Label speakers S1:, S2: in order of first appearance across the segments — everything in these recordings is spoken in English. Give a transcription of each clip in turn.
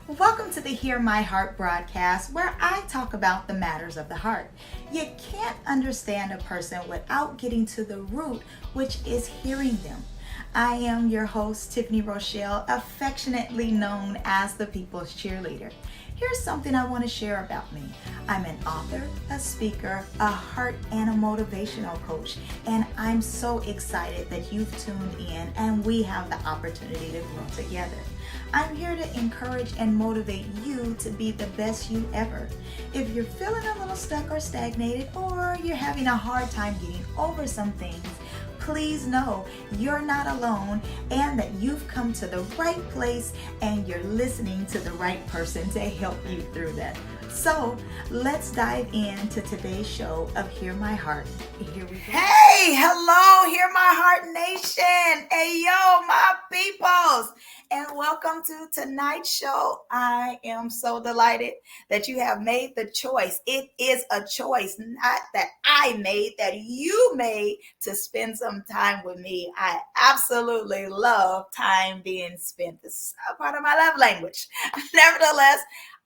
S1: Welcome to the Hear My Heart broadcast, where I talk about the matters of the heart. You can't understand a person without getting to the root, which is hearing them. I am your host, Tiffany Rochelle, affectionately known as the People's Cheerleader. Here's something I want to share about me. I'm an author, a speaker, a heart and a motivational coach, and I'm so excited that you've tuned in and we have the opportunity to grow together. I'm here to encourage and motivate you to be the best you ever. If you're feeling a little stuck or stagnated, or you're having a hard time getting over some things, please know you're not alone and that you've come to the right place and you're listening to the right person to help you through that. So let's dive into today's show of Hear My Heart. Here we go. Hey, hello, Hear My Heart Nation. Hey, yo, my peoples. And welcome to tonight's show. I am so delighted that you have made the choice. It is a choice, not that I made, that you made to spend some time with me. I absolutely love time being spent. This is a part of my love language. Nevertheless,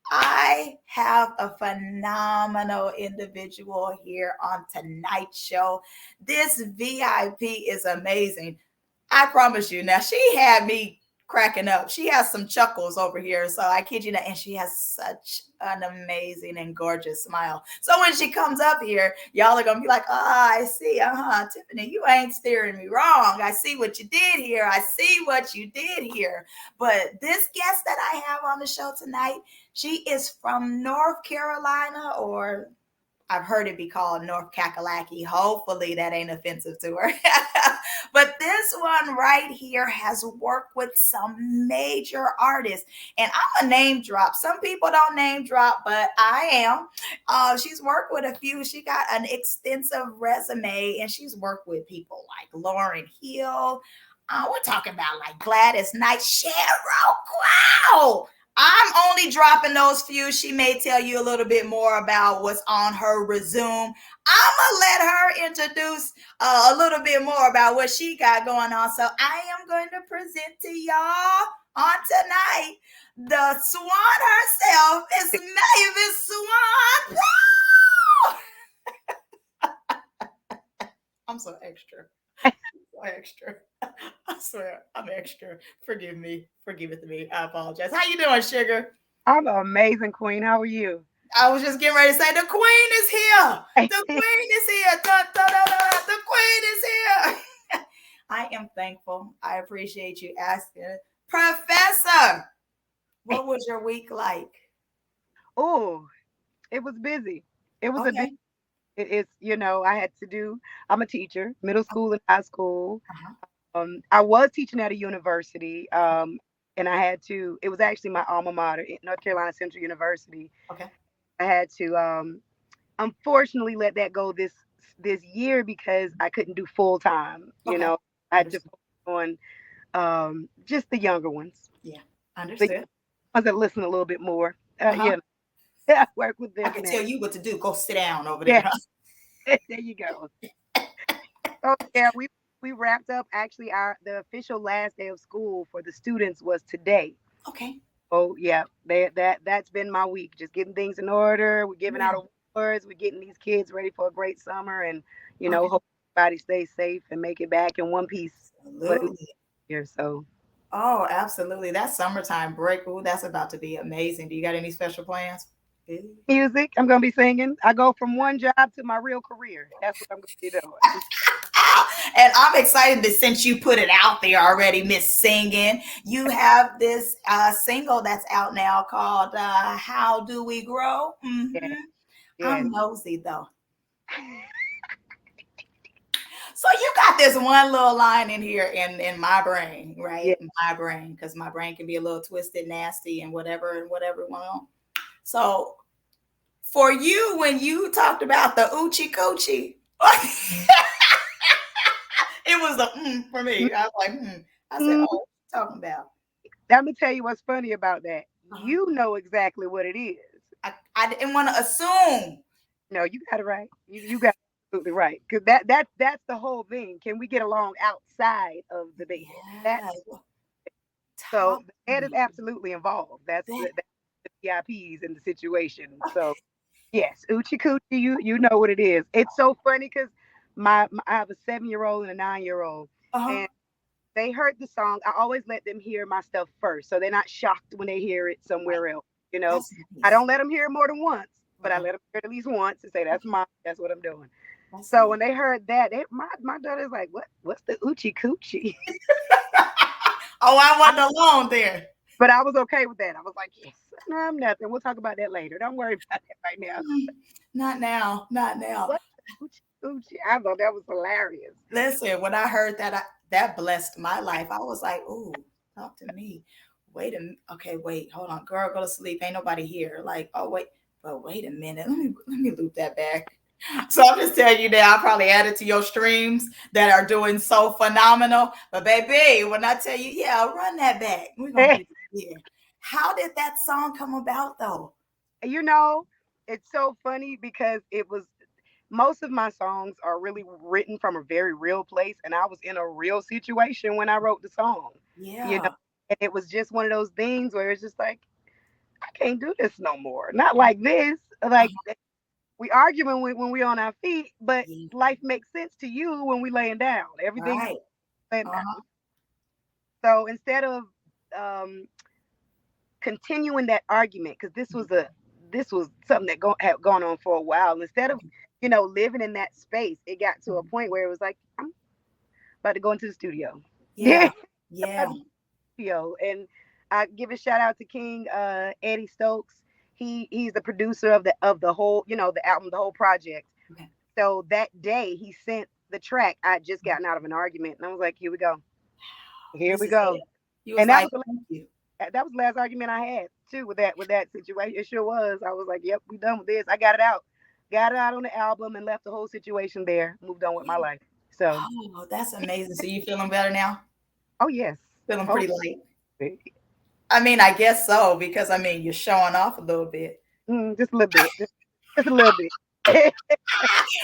S1: I have a phenomenal individual here on tonight's show. This VIP is amazing. I promise you. Now, she had me cracking up. She has some chuckles over here. So I kid you not. And she has such an amazing and gorgeous smile. So when she comes up here, y'all are going to be like, I see. Tiffany, you ain't steering me wrong. I see what you did here. I see what you did here. But this guest that I have on the show tonight, she is from North Carolina, or I've heard it be called North Kakalaki. Hopefully that ain't offensive to her. But this one right here has worked with some major artists. And I'm a name drop. Some people don't name drop, but I am. She's worked with a few. She got an extensive resume, and she's worked with people like Lauryn Hill. We're talking about like Gladys Knight, Sheryl Crow. I'm only dropping those few. She may tell you a little bit more about what's on her resume. I'm going to let her introduce a little bit more about what she got going on. So I am going to present to y'all on tonight the Swan herself. It's Mavis Swan Poole. I'm so extra. Extra. I swear I'm extra. Forgive me. Forgive it to me. I apologize. How you doing, sugar?
S2: I'm an amazing queen. How are you?
S1: I was just getting ready to say the queen is here. The queen is here. Da, da, da, da. The queen is here. I am thankful. I appreciate you asking. Professor, what was your week like?
S2: Oh, it was busy. It was a
S1: Okay.
S2: busy. I had to do, I'm a teacher, middle school and high school.
S1: Uh-huh.
S2: I was teaching at a university, and I had to, it was actually my alma mater, North Carolina Central University.
S1: Okay.
S2: I had to, unfortunately, let that go this year because I couldn't do full time.
S1: Okay.
S2: I had to
S1: Understood.
S2: focus on just the younger ones,
S1: Yeah.
S2: the
S1: Understood.
S2: ones that listen a little bit more.
S1: Uh-huh.
S2: I work with
S1: I
S2: them
S1: can
S2: now.
S1: tell you what to do. Go sit down over there.
S2: Yeah, there you go. Oh yeah, we wrapped up actually the official last day of school for the students was today.
S1: Okay.
S2: Oh yeah, that's been my week. Just getting things in order. We're giving
S1: Yeah.
S2: out awards. We're getting these kids ready for a great summer, and
S1: Okay.
S2: hope everybody stays safe and make it back in one piece. But
S1: Absolutely.
S2: here, so
S1: Oh, absolutely. That summertime break. Ooh, that's about to be amazing. Do you got any special plans? Ooh.
S2: music. I'm gonna be singing. I go from one job to my real career. That's what I'm gonna be doing.
S1: And I'm excited that since you put it out there already, Miss Singing, you have this single that's out now called How Do We Grow?
S2: Yeah, yeah.
S1: I'm nosy though. So you got this one little line in here in my brain, right?
S2: Yeah.
S1: My brain, because my brain can be a little twisted, nasty, and whatever went on. So for you, when you talked about the Oochie Coochie, it was the for me. I was like, I said,
S2: Mm,
S1: oh, what you talking about?
S2: Let me tell you what's funny about that.
S1: Uh-huh.
S2: You know exactly what it is.
S1: I didn't want to assume.
S2: No, you got it right. You got it absolutely right. Because that's the whole thing. Can we get along outside of the bed?
S1: Yeah.
S2: That's so
S1: Talk
S2: the
S1: to
S2: bed is
S1: me.
S2: absolutely involved. That's
S1: That
S2: the, that's the VIPs in the situation. So yes, Oochie Coochie, you know what it is. It's so funny because I have a 7-year-old and a 9-year-old,
S1: Uh-huh.
S2: and they heard the song. I always let them hear my stuff first, so they're not shocked when they hear it
S1: Right.
S2: somewhere else. You know,
S1: That's
S2: I
S1: nice.
S2: don't let them hear it more than once, but I
S1: Okay.
S2: let them hear it at least once and say, "That's
S1: Okay.
S2: mine. That's what I'm doing."
S1: That's
S2: So
S1: nice.
S2: when they heard that, my daughter's like, What's the Oochie Coochie?"
S1: Oh, I
S2: I,
S1: wasn't alone there.
S2: but I was okay with that. I was like, "Yes, no, I'm nothing. We'll talk about that later. Don't worry about that right now."
S1: Mm, not now. Not now.
S2: What Oochie Coochie? I thought that was hilarious.
S1: Listen, when I heard that, that blessed my life. I was like, "Ooh, talk to me." Wait a minute. Okay, wait, hold on, girl, go to sleep. Ain't nobody here. Like, oh wait, but wait a minute. Let me loop that back. So I'm just telling you now, I probably added to your streams that are doing so phenomenal. But baby, when I tell you, yeah, run that back. We're gonna do it here. How did that song come about though?
S2: You know, it's so funny because it was most of my songs are really written from a very real place, and I was in a real situation when I wrote the song. You know,
S1: Yeah.
S2: and it was just one of those things where it's just like I can't do this no more. Not like this. Like
S1: Uh-huh.
S2: we arguing when we on our feet, but
S1: Yeah.
S2: life makes sense to you when we laying down. Everything is
S1: Right.
S2: laying
S1: Uh-huh.
S2: down. So instead of um, continuing that argument, because this was something that had gone on for a while. Instead of living in that space, it got to a
S1: Mhm.
S2: point where it was like I'm about to go into the studio. Yeah,
S1: Yeah.
S2: about
S1: Yeah.
S2: to go to the studio, and I give a shout out to King Eddie Stokes. He's the producer of the whole the album, the whole project.
S1: Okay.
S2: So that day he sent the track. I had just gotten out of an argument, and I was like, here we go, here
S1: This
S2: we
S1: is
S2: go.
S1: it. You was
S2: And that
S1: like,
S2: was the
S1: thank you.
S2: that was the last argument I had too with that situation. It sure was. I was like, "Yep, we done with this. I got it out on the album, and left the whole situation there. Moved on with my life." So,
S1: Oh, that's amazing. So you feeling better now?
S2: oh yes,
S1: Feeling
S2: oh
S1: pretty light?
S2: eh,
S1: I mean, I guess so because I mean you're showing off a little bit.
S2: just a little bit, just a little bit,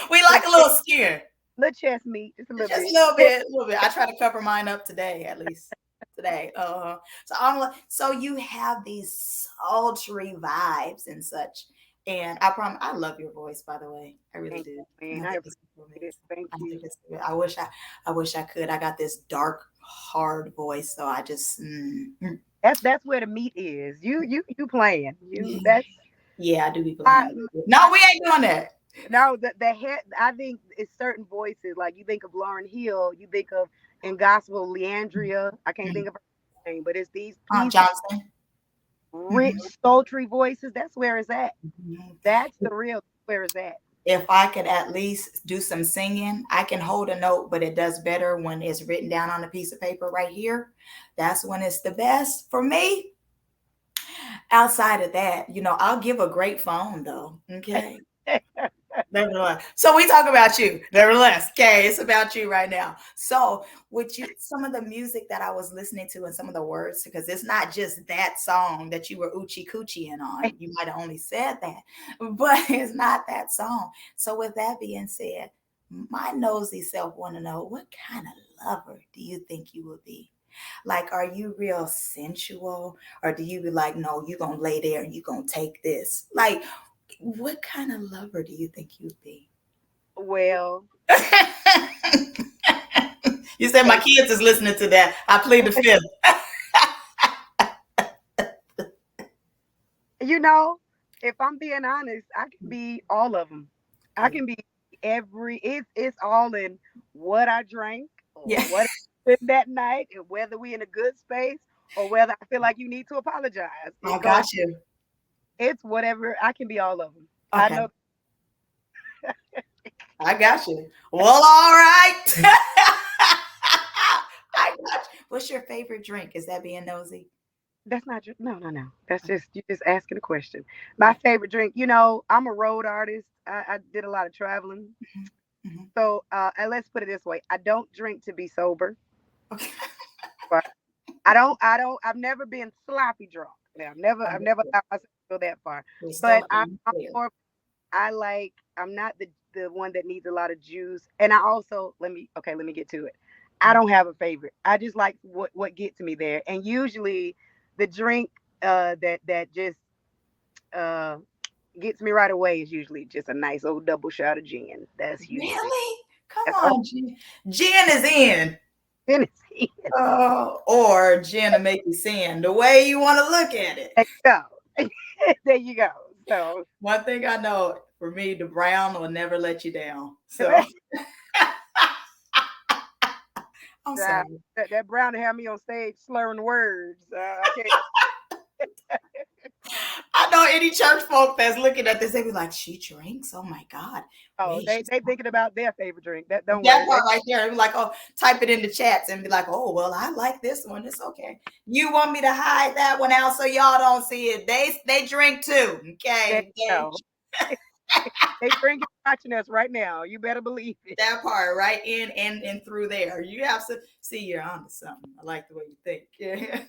S1: We
S2: little,
S1: like a little skin,
S2: little chest meat, just a little
S1: just a
S2: bit.
S1: little bit, a little bit. I try to cover mine up today, at least today. So I'm like, so you have these sultry vibes and such, and I promise, I love your voice, by the way, I really
S2: Thank
S1: do.
S2: you,
S1: And
S2: man.
S1: I
S2: I
S1: think it's
S2: appreciate it.
S1: amazing.
S2: Thank
S1: I
S2: you.
S1: think it's. I wish I could. I got this dark, hard voice, so I just.
S2: That's where the meat is. You playing. You
S1: Yeah,
S2: that's
S1: yeah, I do be playing
S2: I,
S1: a little bit. No, we ain't doing that.
S2: No, the head. I think it's certain voices. Like you think of Lauren Hill, you think of in gospel Leandria. I can't think
S1: Mhm.
S2: of her name, but it's these
S1: Aunt
S2: peaceful,
S1: Johnson.
S2: rich,
S1: Mhm.
S2: sultry voices. That's where it's at.
S1: Mhm.
S2: That's the real. Where it's at.
S1: If I could at least do some singing, I can hold a note, but it does better when it's written down on a piece of paper right here. That's when it's the best for me. Outside of that, I'll give a great phone though. Okay. Nevertheless. So we talk about you. Nevertheless. Okay, it's about you right now. So with you, some of the music that I was listening to and some of the words, because it's not just that song that you were oochie coochieing on. You might have only said that, but it's not that song. So with that being said, my nosy self want to know what kind of lover do you think you would be? Like, are you real sensual? Or do you be like, no, you're gonna lay there and you're gonna take this? Like, what kind of lover do you think you'd be?
S2: Well,
S1: You said my
S2: okay.
S1: kids is listening to that. I plead the fifth.
S2: You know, if I'm being honest, I can be all of them. I
S1: Okay.
S2: can be every. It's all in what I drank or
S1: Yeah,
S2: what I did that night, and whether we in a good space or whether I feel like you need to apologize.
S1: I
S2: It
S1: got
S2: goes.
S1: you.
S2: It's whatever. I can be all of them. I
S1: Okay,
S2: know.
S1: I got you. Well, all right. I got you. What's your favorite drink? Is that being nosy?
S2: That's not your, no, no, no. That's just you just asking a question. My
S1: Okay.
S2: favorite drink, I'm a road artist. I did a lot of traveling.
S1: Mhm, mhm.
S2: So and let's put it this way. I don't drink to be sober.
S1: Okay.
S2: But I've never been sloppy drunk. Now, I've never
S1: Understood.
S2: allowed myself to go that far. But
S1: Crystal and
S2: I'm
S1: clear.
S2: more, I'm not the one that needs a lot of juice. And I also, let me get to it. I
S1: Mhm.
S2: don't have a favorite. I just like what gets me there. And usually the drink that just uh gets me right away is usually just a nice old double shot of gin. That's usually
S1: Really? Come
S2: that's all
S1: on, Jen. Jen is in.
S2: Tennessee.
S1: Or Jen to make you sin. The way you want to look at it.
S2: There you go. There you go. So
S1: One thing I know, for me, the brown will never let you down. So I'm
S2: that,
S1: sorry.
S2: that Brown had me on stage slurring words. I can't.
S1: I know any church folk that's looking at this, they be like, she drinks? Oh my God.
S2: Oh,
S1: Wait,
S2: they thinking about their favorite drink. That don't
S1: that
S2: worry.
S1: part right there. Be like, oh, type it in the chats and be like, oh, well, I like this one. It's okay. You want me to hide that one out so y'all don't see it? They drink too.
S2: There
S1: Okay.
S2: you go. They drinking watching us right now. You better believe it.
S1: That part right in and through there. You have to see you're onto something. I like the way you think. Yeah.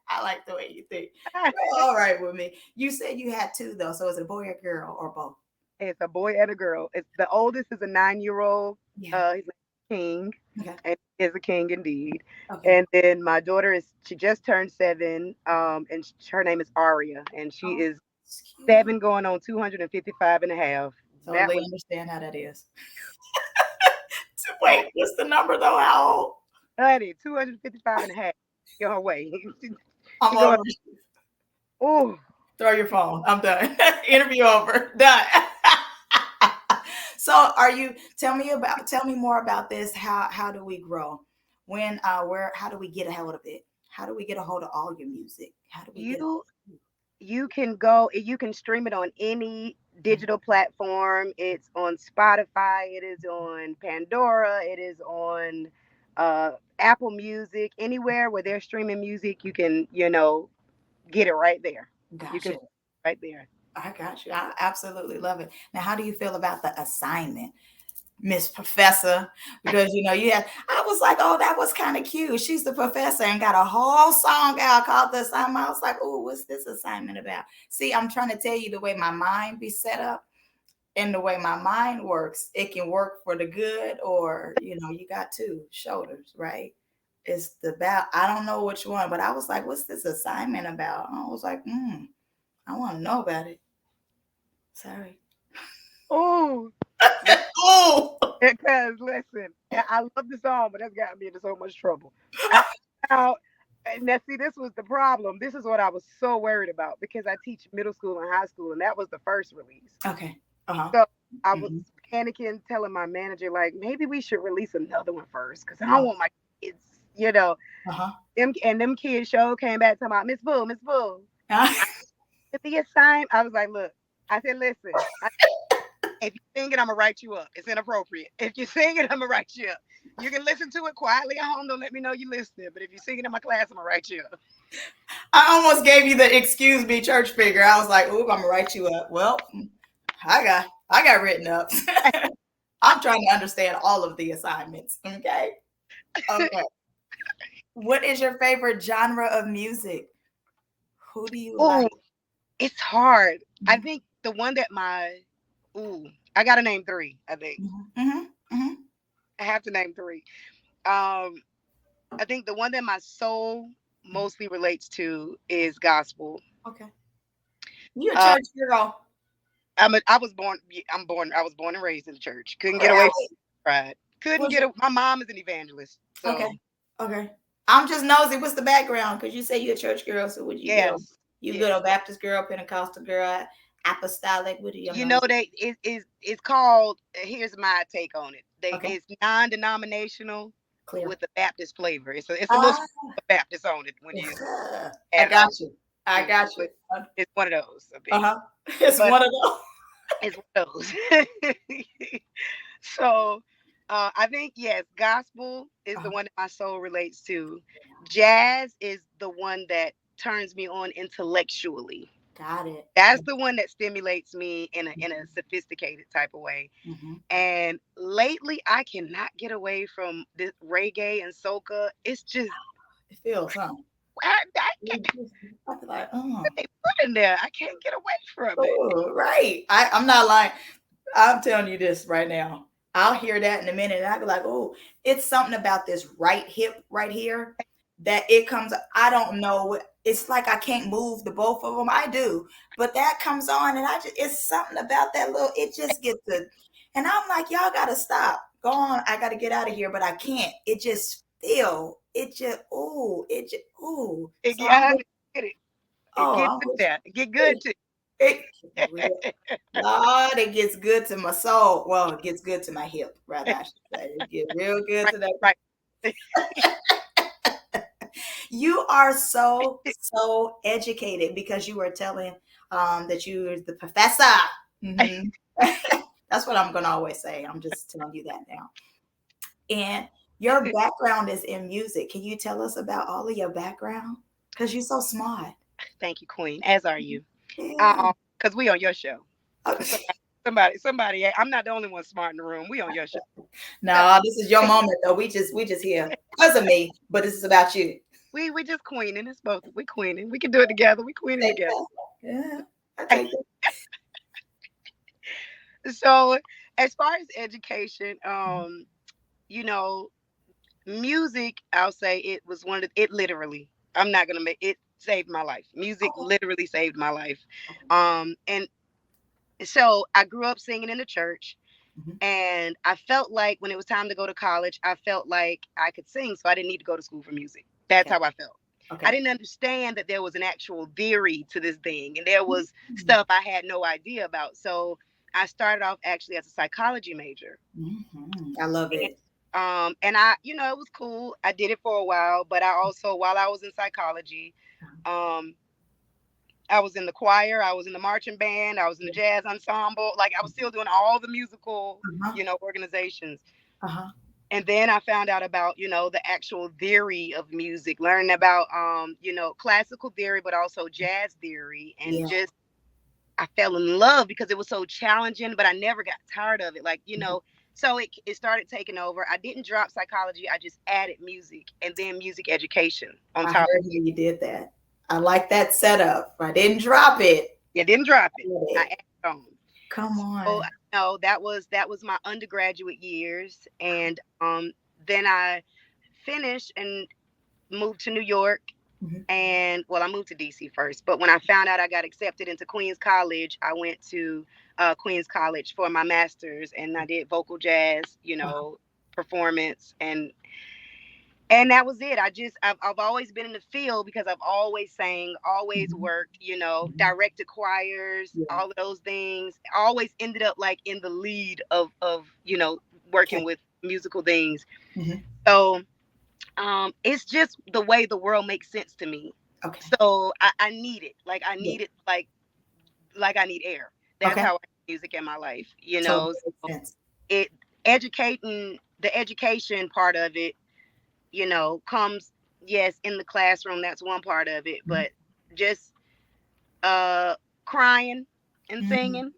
S1: I like the way you think. Well, all right with me. You said you had two though. So is it a boy or girl or both?
S2: It's a boy and a girl. It's the oldest is a 9-year-old.
S1: Yeah.
S2: His name is King,
S1: Okay.
S2: and he is a king indeed.
S1: Okay.
S2: And then my daughter she just turned 7. And her name is Aria, and she
S1: Oh,
S2: is
S1: it's cute.
S2: 7 going on 255 and a half. That
S1: Totally
S2: was
S1: understand how that is. Wait, what's the number though? How old?
S2: honey, 255 and a half. Get her way.
S1: I'm
S2: going,
S1: over.
S2: oh,
S1: Throw your phone. I'm done. Interview over. Done. So are you tell me more about this. How do we grow? When where how do we get a hold of it? How do we get a hold of all your music? How do we get a
S2: you you can stream it on any digital platform. It's on Spotify, it is on Pandora, it is on Apple Music. Anywhere where they're streaming music, you can get it right there. You can
S1: Gotcha.
S2: right there.
S1: I got you. I absolutely love it. Now, how do you feel about the assignment, Miss Professor? Because I was like, oh, that was kind of cute. She's the professor and got a whole song out called The Assignment. I was like, oh, what's this assignment about? See, I'm trying to tell you the way my mind be set up and the way my mind works. It can work for the good, or you got two shoulders, right? It's the about. I don't know which one, but I was like, what's this assignment about? I was like, I want to know about it. Sorry.
S2: Oh,
S1: Oh,
S2: because listen, I love the song, but that's got me into so much trouble. I, now, now, see, this was the problem. This is what I was so worried about because I teach middle school and high school, and that was the first release.
S1: okay. Uh-huh.
S2: So I was
S1: Mm-hmm.
S2: panicking, telling my manager, like, maybe we should release another one first because I
S1: Uh
S2: don't want my kids, you know.
S1: huh.
S2: Them kids show came back talking about Miss Boo, Miss Boo. If the assignment, I was like, look, I said, listen, if you sing it, I'm gonna write you up. It's inappropriate. If you sing it, I'm gonna write you up. You can listen to it quietly at home. Don't let me know you listening. But if you sing it in my class, I'm gonna write you up.
S1: I almost gave you the excuse me church figure. I was like, "Ooh, I'm gonna write you up." Well, I got written up. I'm trying to understand all of the assignments. Okay. Okay. What is your favorite genre of music? Who do you
S2: Oh,
S1: like?
S2: it's hard. I
S1: Mhm.
S2: think the one that I gotta name 3. I think
S1: Mhm. Mhm.
S2: I have to name 3. Um, I think the one that my soul
S1: Mhm.
S2: mostly relates to is gospel.
S1: Okay. You a
S2: Uh,
S1: church girl?
S2: I was born. I was born and raised in the church. Couldn't get away from
S1: Really?
S2: pride. Couldn't
S1: Was
S2: get.
S1: your
S2: My mom is an evangelist,
S1: Okay.
S2: so
S1: Okay. I'm just nosy. What's the background? Because you say you're a church girl. So what you go?
S2: yes,
S1: You good
S2: yes.
S1: old Baptist girl, Pentecostal girl, apostolic? What do you
S2: You know
S1: nosy?
S2: it's called. Here's my take on it.
S1: Okay.
S2: It's non-denominational
S1: Clear.
S2: with a Baptist flavor. It's a little
S1: Ah,
S2: sprinkle of Baptist on it when you
S1: I
S2: add it
S1: got
S2: all.
S1: you. I got you.
S2: But it's one of those, I think.
S1: Uh-huh. It's
S2: But
S1: one of those.
S2: it's one of those. So I think yes, gospel is the
S1: Uh-huh.
S2: one that my soul relates to. Jazz is the one that turns me on intellectually.
S1: Got it.
S2: That's the one that stimulates me in a sophisticated type of way.
S1: Mm-hmm.
S2: And lately, I cannot get away from this reggae and soca. It's just
S1: It feels something.
S2: I can't
S1: You just I feel like,
S2: they put in there. I can't get away from it.
S1: right. I'm not lying. I'm telling you this right now. I'll hear that in a minute and I'll be like, oh, it's something about this right hip right here that it comes. I don't know. it's like I can't move the both of them. I do, but that comes on, and it's something about that little. It just gets good, and I'm like, y'all gotta stop. Go on. I gotta get out of here, but I can't. It just feel. It just ooh.
S2: It,
S1: So
S2: I get it. It
S1: oh,
S2: gets
S1: I'm
S2: in
S1: with
S2: there. It get good
S1: you.
S2: to
S1: It,
S2: you.
S1: Lord, it gets good to my soul. Well, it gets good to my hip, rather, I should say. It gets real good
S2: Right,
S1: to that.
S2: right.
S1: You are so, so educated because you were telling that you're the professor. Mhm. That's what I'm going to always say. I'm just telling you that now. And your background is in music. Can you tell us about all of your background? Because you're so smart.
S2: Thank you, Queen. As are you.
S1: Yeah.
S2: Because we on your show. So somebody. I'm not the only one smart in the room. We on your show.
S1: No, this is your moment though. We just here because of me, but this is about you.
S2: We just queening. It's both. We queening. We can do it together. We queening
S1: Take
S2: together.
S1: that. Yeah, I take that.
S2: So as far as education, you know, music, I'll say it was one of the, it literally. I'm not gonna make it saved my life. Music
S1: Okay.
S2: literally saved my life. And so I grew up singing in the church.
S1: Mhm.
S2: And I felt like when it was time to go to college, I felt like I could sing, so I didn't need to go to school for music. That's
S1: Okay.
S2: how I felt. I
S1: Okay.
S2: didn't understand that there was an actual theory to this thing, and there was
S1: Mhm.
S2: stuff I had no idea about. So I started off actually as a psychology major.
S1: Mhm. I love
S2: And,
S1: it.
S2: and I, it was cool. I did it for a while, but I also, while I was in psychology, um, I was in the choir, I was in the marching band, I was in the jazz ensemble. Like I was still doing all the musical,
S1: Uh-huh.
S2: organizations.
S1: Uh-huh.
S2: And then I found out about, the actual theory of music, learning about, classical theory, but also jazz theory. And
S1: Yeah.
S2: just, I fell in love because it was so challenging, but I never got tired of it. Like,
S1: Mhm.
S2: so it started taking over. I didn't drop psychology. I just added music and then music education on
S1: I
S2: top.
S1: heard how you did that. I like that setup. I didn't drop it.
S2: Yeah, didn't drop it.
S1: Did
S2: I
S1: it.
S2: added on.
S1: Come
S2: So
S1: on.
S2: no, that was my undergraduate years. And then I finished and moved to New York.
S1: Mhm.
S2: And well, I moved to DC first, but when I found out I got accepted into Queens College, I went to Queens College for my master's, and I did vocal jazz,
S1: Uh-huh.
S2: performance, and that was it. I've always been in the field because I've always sang, always
S1: Mhm.
S2: worked,
S1: Mhm.
S2: directed choirs,
S1: Yeah.
S2: all of those things. Always ended up like in the lead of
S1: Okay.
S2: working with musical things.
S1: Mhm.
S2: So it's just the way the world makes sense to me.
S1: Okay.
S2: So I need it. Like I
S1: Yeah.
S2: need it like I need air. That's
S1: Okay.
S2: how I need music in my life.
S1: Totally makes
S2: So
S1: sense.
S2: it the education part of it, comes, yes, in the classroom. That's one part of it,
S1: Mhm.
S2: but just uh crying and
S1: Mhm.
S2: singing,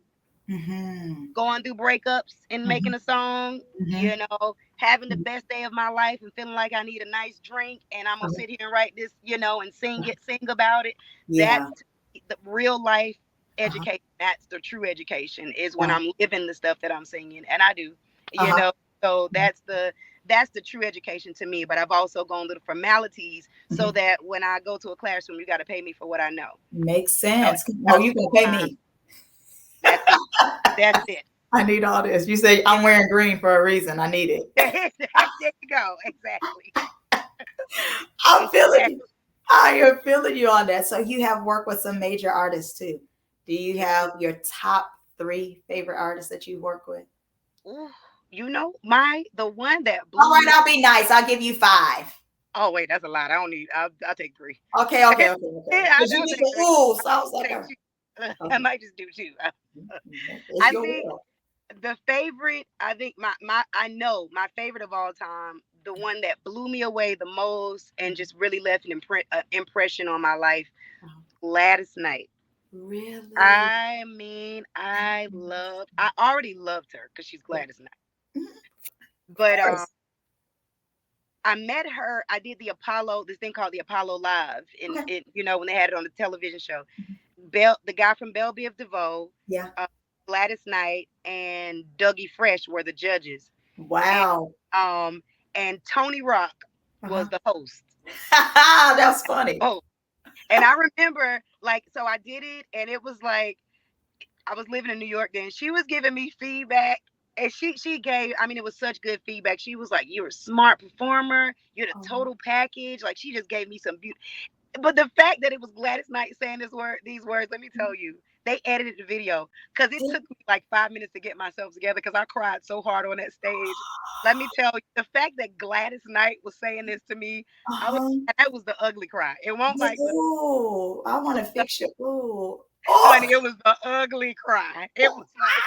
S1: Mhm.
S2: going through breakups and making
S1: Mhm.
S2: a song,
S1: Mhm.
S2: having the
S1: Mhm.
S2: best day of my life and feeling like I need a nice drink and I'm gonna
S1: Uh-huh.
S2: sit here and write this, and sing about it.
S1: Yeah.
S2: That's the real life
S1: Uh-huh.
S2: education. That's the true education, is when
S1: Uh-huh.
S2: I'm living the stuff that I'm singing, and I do, you
S1: Uh-huh.
S2: know. So
S1: Mhm.
S2: that's the true education to me. But I've also gone through the formalities so
S1: Mhm.
S2: that when I go to a classroom, you got to pay me for what I know.
S1: Makes
S2: So
S1: sense. Oh,
S2: that's
S1: you gonna
S2: full
S1: pay
S2: time.
S1: me.
S2: That's it. That's it.
S1: I need all this. You say I'm wearing green for a reason. I need it.
S2: There you go. Exactly.
S1: I'm feeling
S2: Exactly.
S1: you. I am feeling you on that. So you have worked with some major artists too. Do you have your top three favorite artists that you work with?
S2: Ooh, the one that
S1: All
S2: blew
S1: right,
S2: me.
S1: I'll be nice. I'll give you five.
S2: Oh wait, that's a lot. I don't need. I'll take three.
S1: Okay, okay, okay, okay.
S2: Yeah,
S1: Because you
S2: I'll
S1: did
S2: take
S1: the
S2: three.
S1: ooh,
S2: I
S1: so I was like,
S2: take two. I
S1: okay.
S2: might just do two.
S1: It's
S2: I
S1: your
S2: think
S1: world.
S2: the favorite. I think my I know my favorite of all time. The one that blew me away the most and just really left an impression on my life.
S1: Oh,
S2: Gladys Knight.
S1: really?
S2: I mean, I already loved her because she's
S1: Yeah.
S2: Gladys Knight.
S1: Mhm. Of
S2: But
S1: course.
S2: I met her. I did this thing called the Apollo Live, in
S1: Okay.
S2: it, when they had it on the television show.
S1: Mhm.
S2: The guy from Belle Biv DeVoe,
S1: Yeah.
S2: uh, Gladys Knight, and Dougie Fresh were the judges, and
S1: Wow.
S2: um, and Tony Rock was
S1: Uh-huh.
S2: the host.
S1: That was funny.
S2: Oh, And I remember, like, so I did it, and it was like I was living in New York then. She was giving me feedback, and she gave. I mean, it was such good feedback. She was like, "You're a smart performer. You're the
S1: Oh,
S2: total package." Like, she just gave me some beauty. But the fact that it was Gladys Knight saying these words, let me tell you, they edited the video because it took me like 5 minutes to get myself together because I cried so hard on that stage. Let me tell you, the fact that Gladys Knight was saying this to me, I was
S1: uh-huh.
S2: that was the ugly cry. It won't
S1: Yeah,
S2: like
S1: ooh, I want to fix your ooh. Oh,
S2: honey, it was the ugly cry. It was like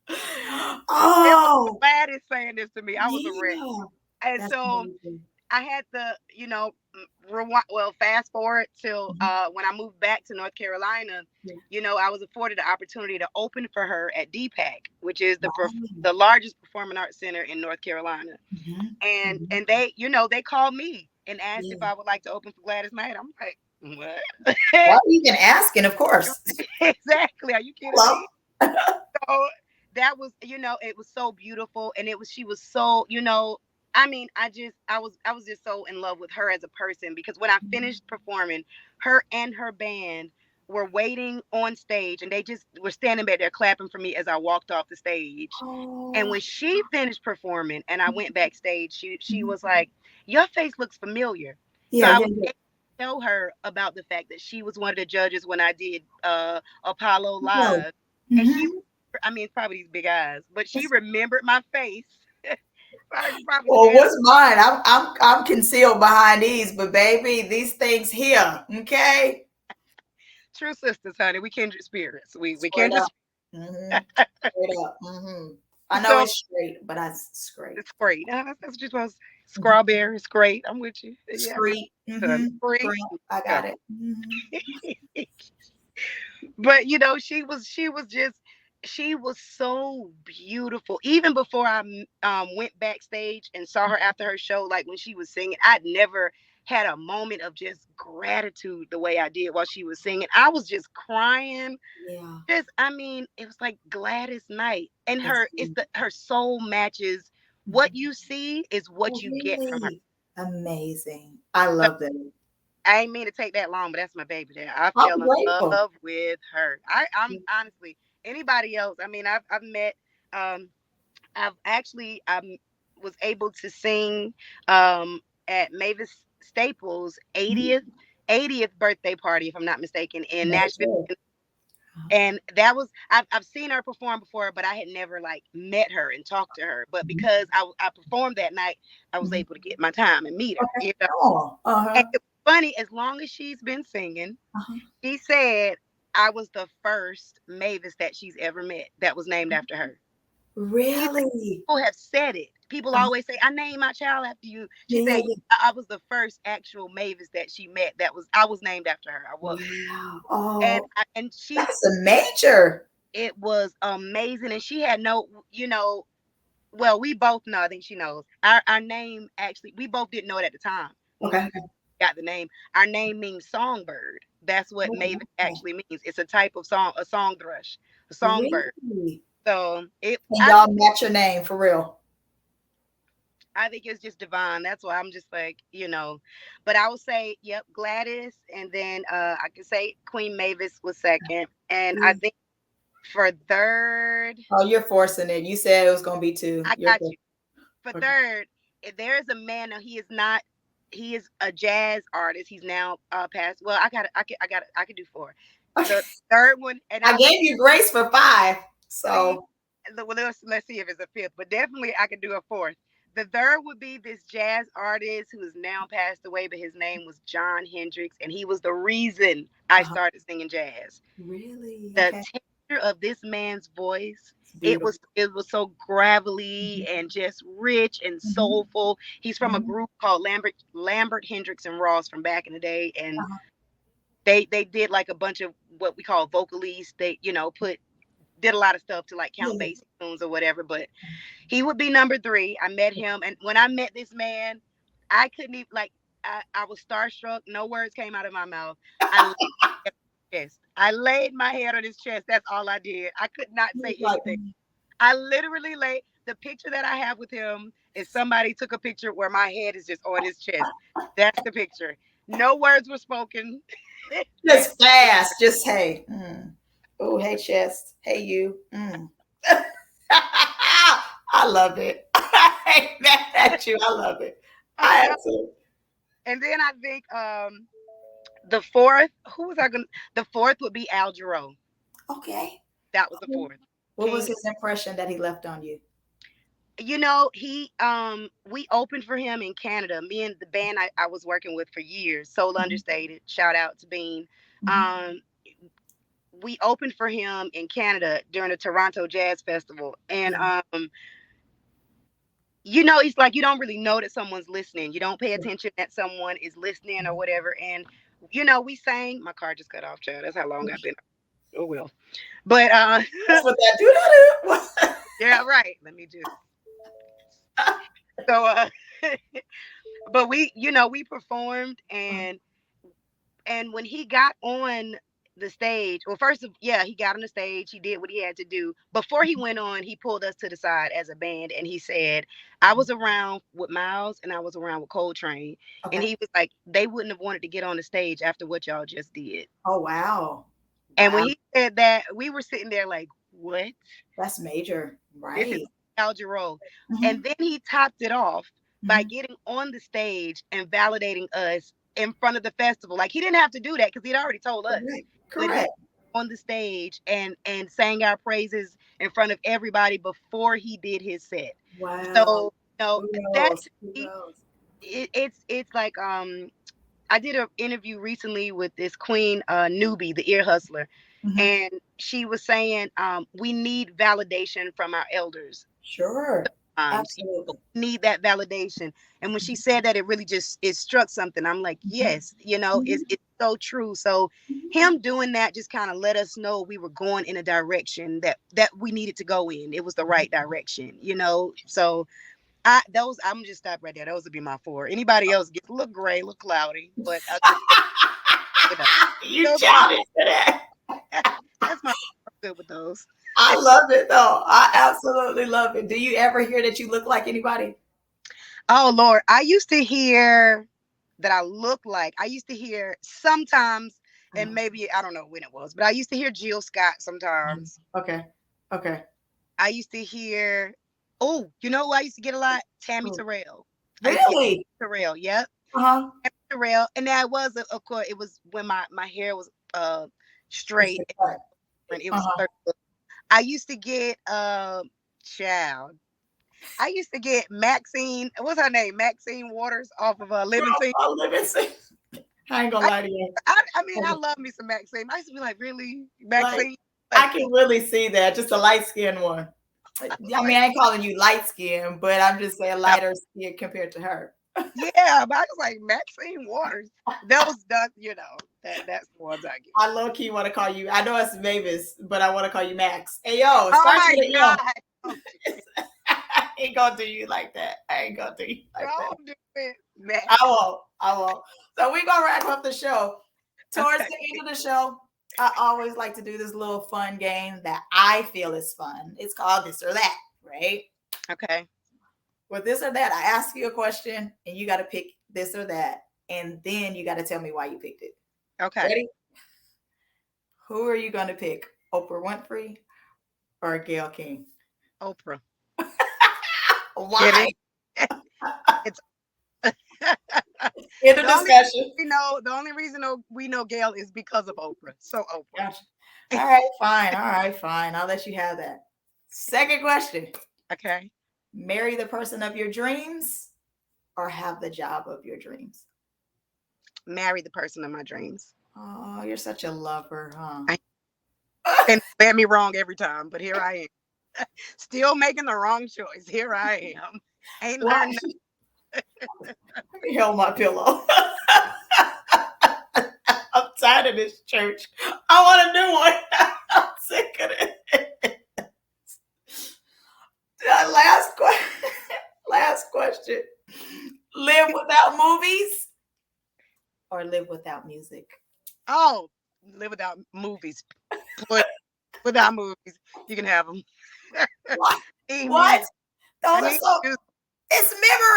S2: it was
S1: oh,
S2: Gladys saying this to me. I was a wreck.
S1: yeah.
S2: And
S1: That's
S2: so
S1: amazing.
S2: I had to, rewind, well, fast forward till
S1: Mhm.
S2: when I moved back to North Carolina.
S1: Yeah.
S2: I was afforded the opportunity to open for her at DPAC, which is
S1: Wow.
S2: the largest performing arts center in North Carolina.
S1: Mhm.
S2: And
S1: Mhm.
S2: and they, they called me and asked if
S1: Yeah.
S2: I would like to open for Gladys Knight. I'm like, what?
S1: Why are you even asking? Of course.
S2: Exactly. Are you kidding
S1: Hello.
S2: me? So that was, it was so beautiful, and she was so, I mean, I was just so in love with her as a person because when I
S1: Mhm.
S2: finished performing, her and her band were waiting on stage, and they just were standing back there clapping for me as I walked off the stage. And
S1: Oh.
S2: when she finished performing and I went backstage, she
S1: Mhm.
S2: was like, "Your face looks familiar." So
S1: Yeah,
S2: I
S1: yeah,
S2: was
S1: yeah.
S2: able to tell her about the fact that she was one of the judges when I did Apollo
S1: No.
S2: Live. And she,
S1: Mhm.
S2: I mean, probably these big eyes, but she remembered my face. Probably
S1: Well,
S2: scared of
S1: what's mine? I'm concealed behind these, but baby, these things here, okay?
S2: true sisters, honey. We kindred spirits. We
S1: Straight
S2: kindred.
S1: up. Hmm. Straight up. I know
S2: So
S1: it's straight, but I straight.
S2: it's great. That's what you're supposed to say.
S1: Mhm.
S2: Strawberry is great. I'm with you. Yeah,
S1: Street.
S2: honey. Great.
S1: Straight. I
S2: Yeah.
S1: got it.
S2: But she was so beautiful. Even before I went backstage and saw her after her show, like when she was singing, I'd never had a moment of just gratitude the way I did while she was singing. I was just crying.
S1: Yeah.
S2: Just, I mean, it was like Gladys Knight, and
S1: That's
S2: her soul matches what
S1: mhm.
S2: you see is what
S1: Oh,
S2: you get from her.
S1: really amazing. I
S2: So
S1: love that.
S2: I ain't mean to take that long, but that's my baby there. I
S1: I'm
S2: fell in
S1: grateful.
S2: love with her. I'm honestly, anybody else. I mean, I've met. Um, I've actually was able to sing at Mavis Staples'
S1: Mhm.
S2: 80th birthday party, if I'm not mistaken, in
S1: Never
S2: Nashville.
S1: did. Uh-huh.
S2: And that was I've seen her perform before, but I had never like met her and talked to her. But
S1: Mhm.
S2: because I performed that night, I was
S1: Mhm.
S2: able to get my time and meet her.
S1: Okay. Oh,
S2: And
S1: uh-huh.
S2: it was funny, as long as she's been singing,
S1: Uh-huh.
S2: she said I was the first Mavis that she's ever met that was named after her. She said,
S1: Really?
S2: people have said it. People
S1: Uh-huh.
S2: always say, I named my child after you. She
S1: Yeah, yeah,
S2: said,
S1: yeah.
S2: I was the first actual Mavis that she met I was named after her. I was.
S1: Wow.
S2: And
S1: Oh,
S2: she,
S1: that's a major.
S2: it was amazing. And she had no, well, we both know, I think she knows. Our name actually, we both didn't know it at the time when
S1: Okay.
S2: we got the name. Our name means songbird. That's what
S1: Oh,
S2: maven
S1: wow.
S2: actually means. It's a type of song, a song thrush, a songbird.
S1: Really?
S2: So
S1: And y'all match your name for real.
S2: I think it's just divine. That's why I'm just like, But I would say, yep, Gladys, and then I can say Queen Mavis was second, and I
S1: Mm.
S2: think for third,
S1: Oh, you're forcing it. You said it was gonna be two.
S2: I
S1: You're
S2: got you. For
S1: okay.
S2: third, there is a man. Now he is not. He is a jazz artist. He's now passed. Well, I could do four.
S1: Okay.
S2: The third one, and
S1: I
S2: I
S1: gave you grace for five.
S2: see.
S1: So
S2: Well, let's see if it's a fifth, but definitely I could do a fourth. The third would be this jazz artist who is now passed away, but his name was John Hendricks, and he was the reason I
S1: uh-huh.
S2: started singing jazz.
S1: Really?
S2: The
S1: Okay.
S2: texture of this man's voice,
S1: It's
S2: it
S1: beautiful.
S2: was it was so gravelly
S1: Mhm.
S2: and just rich and
S1: Mhm.
S2: soulful. He's from a
S1: Mhm.
S2: group called Lambert Hendricks and Ross from back in the day, and
S1: Uh-huh.
S2: they did like a bunch of what we call vocalists. They did a lot of stuff to like
S1: Yeah,
S2: count
S1: yeah.
S2: bass tunes or whatever, but he would be number three. I met him, and when I met this man, I couldn't even like. I was starstruck. No words came out of my mouth. I laid my head on his chest. I laid my head on his chest. That's all I did. I could not
S1: He was
S2: say
S1: like,
S2: anything. I literally laid the picture that I have with him is somebody took a picture where my head is just on his chest. That's the picture. No words were spoken.
S1: Just fast. Just hey. Oh, hey, chest. Hey, you. I love it. I ain't mad at you. I love it. I absolutely.
S2: And then I think the fourth, who was I gonna? The fourth would be Al Jarreau.
S1: Okay.
S2: That was the fourth.
S1: What was his impression that he left on you?
S2: You know, he we opened for him in Canada. Me and the band I was working with for years, Soul Understated. Shout out to Bean. Um, we opened for him in Canada during the Toronto Jazz Festival, and you know, it's like you don't really know that someone's listening. You don't pay attention that someone is listening or whatever. And you know, we sang. My car just cut off, child. That's how long I've been. Oh well, but
S1: that's what that do.
S2: Yeah, right. Let me just. So but we, you know, we performed, and when he got on the stage, well, first of yeah, he got on the stage, he did what he had to do. Before he went on, he pulled us to the side as a band, and he said, I was around with Miles and I was around with Coltrane.
S1: Okay.
S2: And he was like, they wouldn't have wanted to get on the stage after what y'all just did.
S1: Oh wow.
S2: And when he said that, we were sitting there like, what?
S1: That's major, right?
S2: This is Al Jarreau. And then he topped it off by getting on the stage and validating us in front of the festival. Like, he didn't have to do that because he'd already told us.
S1: Correct.
S2: On the stage and sang our praises in front of everybody before he did his set.
S1: Wow.
S2: So, you know, that's it's like I did an interview recently with this queen newbie, the ear hustler, and she was saying we need validation from our elders.
S1: Sure. Absolutely.
S2: Need that validation. And when she said that, it really just it struck something. I'm like, yes, you know, it's so true. So him doing that just kind of let us know we were going in a direction that we needed to go in. It was the right direction, you know. So I'm just stop right there. Those would be my four. Anybody else get look gray, look cloudy, but
S1: you childish for that.
S2: That's my good with those.
S1: I love it though. I absolutely love it. Do you ever hear that you look like anybody?
S2: Oh Lord, I used to hear that I look like. I used to hear sometimes, and maybe I don't know when it was, but I used to hear Jill Scott sometimes.
S1: Okay.
S2: I used to hear. Oh, you know who I used to get a lot? Tammy Terrell.
S1: Really?
S2: Terrell, yep.
S1: Tammy
S2: Terrell, and that was of course it was when my hair was straight. And it was. I used to get child. I used to get Maxine. What's her name? Maxine Waters off of Living Scene.
S1: I ain't gonna lie to you.
S2: I mean, I love me some Maxine. I used to be like, really, Maxine?
S1: I can really see that. Just a light skinned one. I mean, I ain't calling you light skinned, but I'm just saying lighter skin compared to her.
S2: Yeah, but I was like Maxine Waters. Those, you know, that's the ones I get.
S1: I low key want to call you. I know it's Mavis, but I want to call you Max. Hey yo,
S2: oh my God.
S1: I ain't gonna do you like that. I ain't gonna do you like
S2: Don't
S1: that.
S2: Do it, Max.
S1: I won't. So we gonna wrap up the show. Towards the end of the show, I always like to do this little fun game that I feel is fun. It's called This or That, right?
S2: Okay.
S1: With This or That, I ask you a question and you got to pick this or that. And then you got to tell me why you picked it.
S2: Okay.
S1: Ready? Who are you going to pick? Oprah Winfrey or Gayle King?
S2: Oprah.
S1: Why?
S2: It's
S1: in the discussion.
S2: The only reason we know Gayle is because of Oprah. So Oprah.
S1: Gotcha. All right, fine. I'll let you have that. Second question.
S2: Okay.
S1: Marry the person of your dreams or have the job of your dreams?
S2: Marry the person of my dreams.
S1: Oh, you're such a lover, huh?
S2: And bear me wrong every time, but here I am. Still making the wrong choice. Here I am. Ain't learned nothing.
S1: Let me hold my pillow. I'm tired of this church. I want a new one. I'm sick of it. Last question. Live without movies or live without music?
S2: Oh, live without movies. Without movies, you can have them.
S1: What? Those are so. It's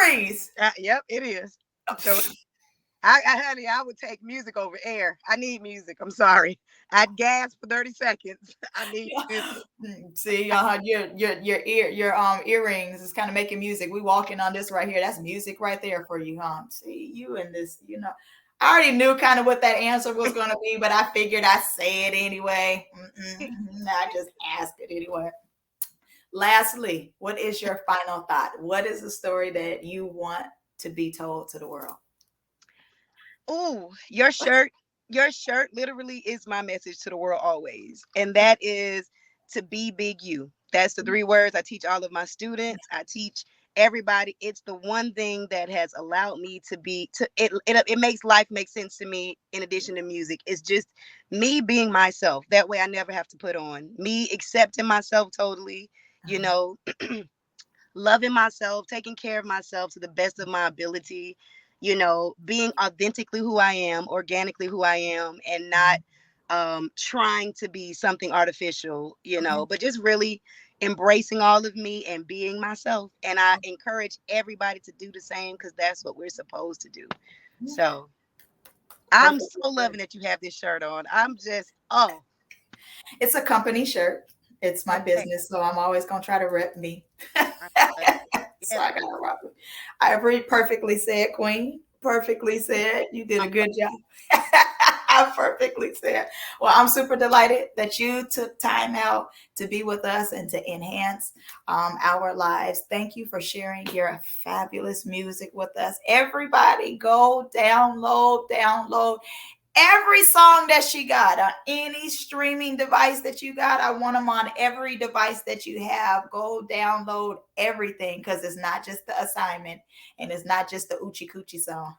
S1: memories.
S2: Yep, it is. So Honey, I would take music over air. I need music. I'm sorry. I'd gasp for 30 seconds. I need music.
S1: See, your earrings is kind of making music. We walking on this right here. That's music right there for you, huh? See, you and this, I already knew kind of what that answer was going to be, but I figured I'd say it anyway. I just asked it anyway. Lastly, what is your final thought? What is the story that you want to be told to the world?
S2: Ooh, your shirt literally is my message to the world always. And that is to be big you. That's the three words I teach all of my students. I teach everybody. It's the one thing that has allowed me to be to it makes life make sense to me in addition to music. It's just me being myself. That way I never have to put on. Me accepting myself totally, you know, loving myself, taking care of myself to the best of my ability, being authentically who I am, organically who I am, and not trying to be something artificial, but just really embracing all of me and being myself. And I encourage everybody to do the same because that's what we're supposed to do. So I'm
S1: Perfect.
S2: so loving that you have this shirt on. I'm just, oh,
S1: It's a company shirt. It's my
S2: okay.
S1: business, so I'm always gonna try to rep me.
S2: I love it.
S1: So
S2: Yes,
S1: I gotta rock it. I agree. Perfectly said, Queen. Perfectly said. You did a good job. I perfectly said. Well, I'm super delighted that you took time out to be with us and to enhance our lives. Thank you for sharing your fabulous music with us. Everybody, go download every song that she got on any streaming device that you got. I want them on every device that you have. Go download everything because it's not just the assignment and it's not just the Oochie Coochie song.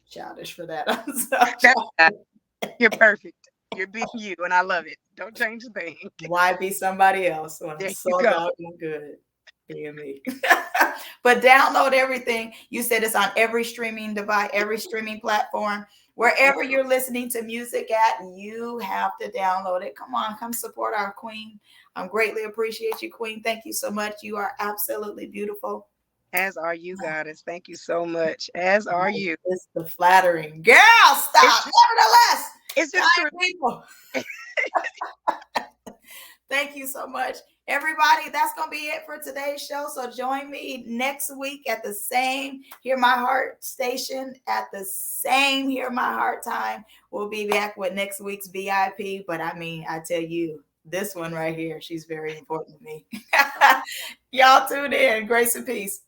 S1: Childish for that. I'm so
S2: that's
S1: childish.
S2: you're perfect. You're being you, and I love it. Don't change a thing.
S1: Why be somebody else when I'm
S2: There you
S1: so
S2: go.
S1: doggone good being me? But download everything. You said it's on every streaming device, every streaming platform. Wherever you're listening to music at, you have to download it. Come on, come support our queen. I greatly appreciate you, queen. Thank you so much. You are absolutely beautiful.
S2: As are you, goddess. Thank you so much. As are you.
S1: It's the flattering. Girl,
S2: It's,
S1: stop. Nevertheless,
S2: it's just true.
S1: kind people. Thank you so much. Everybody, that's going to be it for today's show. So join me next week at the same Hear My Heart station at the same Hear My Heart time. We'll be back with next week's VIP. But I mean, I tell you, this one right here, she's very important to me. Y'all tune in. Grace and peace.